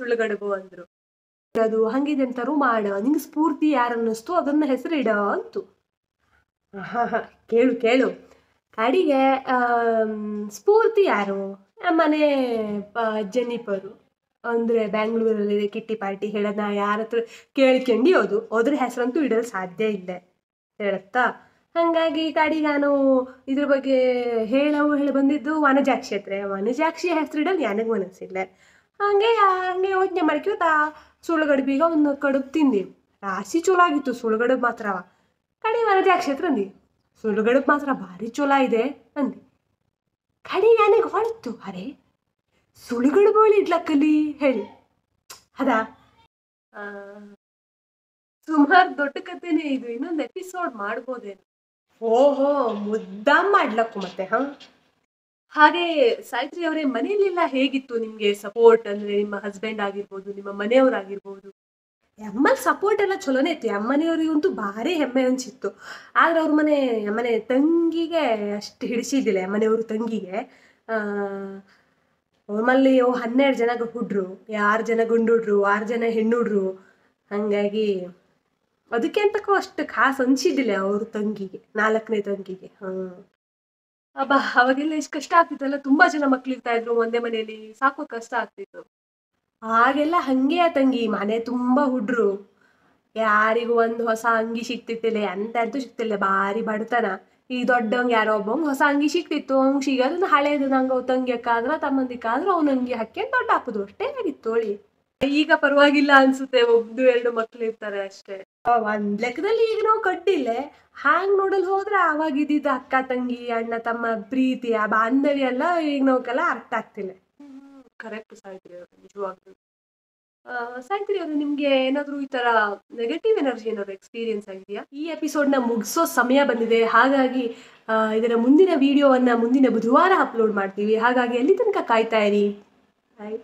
ಸುಳ್ಳುಗಡುಬು ಅಂದ್ರು. ಅದು ಹಂಗಿದೆಂತಾರು ಮಾಡ, ನಿಂಗೆ ಸ್ಫೂರ್ತಿ ಯಾರು ಅನ್ನಿಸ್ತು ಅದನ್ನ ಹೆಸರಿಡ ಅಂತು. ಕೇಳು ಕೇಳು, ಕಡಿಗೆ ಸ್ಫೂರ್ತಿ ಯಾರು? ನಮ್ಮನೆ ಜೆನ್ನಿಫರು ಅಂದ್ರೆ ಬ್ಯಾಂಗ್ಳೂರಲ್ಲಿ ಕಿಟ್ಟಿ ಪಾರ್ಟಿ ಹೇಳೋದ್ ನಾ ಯಾರ ಹತ್ರ ಕೇಳ್ಕೊಂಡು ಹೋದ್ರ ಹೆಸರಂತೂ ಇಡಲು ಸಾಧ್ಯ ಇಲ್ಲ ಹೇಳತ್ತಾ. ಹಂಗಾಗಿ ಕಡಿಗೆ ನಾನು ಇದ್ರ ಬಗ್ಗೆ ಹೇಳಿ ಬಂದಿದ್ದು ವನಜಾಕ್ಷಿ ಹತ್ರ. ವನಜಾಕ್ಷಿ ಹೆಸರಿಡಲ್ ನನಗೆ ಮನಸ್ಸಿಲ್ಲ. ಹಂಗೆ ಯೋಚನೆ ಮಾಡ್ಕೋತ ಸುಳ್ಳುಗಡುಬಿಗ ಒಂದು ಕಡುಬು ತಿಂದಿ. ರಾಶಿ ಚಲೋ ಆಗಿತ್ತು ಸುಳ್ಳುಗಡುಬು ಮಾತ್ರ. ಕಡಿ ವನಜಾಕ್ಷಿ ಹತ್ರ ಅಂದಿ ಸುಳ್ಳುಗಡುಬು ಮಾತ್ರ ಭಾರಿ ಚಲೋ ಇದೆ ಅಂದಿ. ಕಡಿ ನನಗೆ ಹೊಳ್ತು, ಅರೆ ಸುಳ್ಳುಗಡುಬು ಇಡ್ಲಕ್ಕಲಿ ಹೇಳಿ ಅದ ಸುಮಾರು ದೊಡ್ಡ ಕಥೆನೇ ಇದು, ಇನ್ನೊಂದು ಎಪಿಸೋಡ್ ಮಾಡ್ಬೋದೇನು. ಓಹೋ, ಮುದ್ದಾಮ್ ಮಾಡ್ಲಕ್ಕು ಮತ್ತೆ. ಹಾಗೆ ಸಾಯ್ತ್ರಿ ಅವರೇ, ಮನೆಯಲ್ಲೆಲ್ಲ ಹೇಗಿತ್ತು ನಿಮ್ಗೆ ಸಪೋರ್ಟ್? ಅಂದ್ರೆ ನಿಮ್ಮ ಹಸ್ಬೆಂಡ್ ಆಗಿರ್ಬೋದು, ನಿಮ್ಮ ಮನೆಯವ್ರಾಗಿರ್ಬೋದು. ಅಮ್ಮನ ಸಪೋರ್ಟ್ ಎಲ್ಲ ಚಲೋನೇ ಇತ್ತು. ಅಮ್ಮನೆಯವ್ರಿಗಂತೂ ಭಾರಿ ಹೆಮ್ಮೆ ಅನ್ಸಿತ್ತು. ಆದ್ರೆ ಅವ್ರ ಮನೆ ತಂಗಿಗೆ ಅಷ್ಟು ಹಿಡಿಸಿದ್ದಿಲ್ಲ. ಅಮ್ಮನೆಯವರು ತಂಗಿಗೆ ನಮ್ಮಲ್ಲಿ 12 ಜನ ಹುಡ್ರು, 6 ಜನ ಗಂಡು ಹುಡ್ರು, 6 ಜನ ಹೆಣ್ಣು ಹುಡ್ರು. ಹಂಗಾಗಿ ಅದಕ್ಕೆ ಅಂತಕ್ಕೂ ಅಷ್ಟು ಖಾಸ್ ಅನ್ಸಿದ್ದಿಲ್ಲ ಅವ್ರ ತಂಗಿಗೆ, 4ನೇ ತಂಗಿಗೆ. ಅಬ್ಬಾ, ಅವಾಗೆಲ್ಲ ಎಷ್ಟು ಕಷ್ಟ ಆಗ್ತಿತ್ತಲ್ಲ. ತುಂಬಾ ಜನ ಮಕ್ಳಿರ್ತಾ ಇದ್ರು ಒಂದೇ ಮನೆಯಲ್ಲಿ, ಸಾಕೋ ಕಷ್ಟ ಆಗ್ತಿತ್ತು. ಆಗೆಲ್ಲ ಹಂಗೆ ತಂಗಿ, ಮನೆ ತುಂಬಾ ಹುಡ್ರು, ಯಾರಿಗೂ ಒಂದು ಹೊಸ ಅಂಗಿ ಸಿಕ್ತಿತ್ತಿಲ್ಲ, ಅಂತೂ ಸಿಕ್ತಿಲ್ಲ, ಭಾರಿ ಬಡತನ. ಈ ದೊಡ್ಡವಂಗೆ ಯಾರೋ ಒಬ್ಬಂಗೆ ಹೊಸ ಅಂಗಿ ಸಿಕ್ತಿತ್ತು, ಅವ್ನು ಸಿಗೋದನ್ನ ಹಳೇದು ನಂಗೆ ಅವ್ ತಂಗಿಯಕ್ಕಾದ್ರ ತಮ್ಮಂದಿಕ್ಕಾದ್ರೂ ಅವ್ನ ಅಂಗಿ ಹಾಕ್ಯಂಡು ದೊಡ್ಡ ಹಾಕುದು ಅಷ್ಟೇ ಆಗಿತ್ತು. ಈಗ ಪರವಾಗಿಲ್ಲ ಅನ್ಸುತ್ತೆ, 1-2 ಮಕ್ಳು ಇರ್ತಾರೆ ಅಷ್ಟೇ. ಒಂದ್ ಲೆಕ್ಕದಲ್ಲಿ ಈಗ ನಾವು ಕಟ್ಟಿಲ್ಲ. ಹಾಂಗ್ ನೋಡಲ್ ಹೋದ್ರೆ ಅವಾಗ ಇದ್ದಿದ್ದ ಅಕ್ಕ ತಂಗಿ ಅಣ್ಣ ತಮ್ಮ ಪ್ರೀತಿ ಆ ಬಾಂಧವ್ಯ ಎಲ್ಲ ಈಗ ನಾವ್ಕೆಲ್ಲ ಅರ್ಥ ಆಗ್ತಿಲ್ಲ. ಕರೆಕ್ಟ್ ಸಾಯ್ತ್ರಿ ಅವ್ರು, ನಿಜವಾಗ್ಲು. ಸಾಯ್ತ್ರಿ ಅವರು, ನಿಮ್ಗೆ ಏನಾದ್ರು ಈ ತರ ನೆಗೆಟಿವ್ ಎನರ್ಜಿ ಏನಾದ್ರು ಎಕ್ಸ್ಪೀರಿಯನ್ಸ್ ಆಗಿದೆಯಾ? ಈ ಎಪಿಸೋಡ್ ನ ಮುಗಿಸೋ ಸಮಯ ಬಂದಿದೆ. ಹಾಗಾಗಿ ಇದರ ಮುಂದಿನ ವಿಡಿಯೋವನ್ನ ಮುಂದಿನ ಬುಧವಾರ ಅಪ್ಲೋಡ್ ಮಾಡ್ತೀವಿ. ಹಾಗಾಗಿ ಅಲ್ಲಿ ತನಕ ಕಾಯ್ತಾ ಇರಿ. ಬಾಯ್.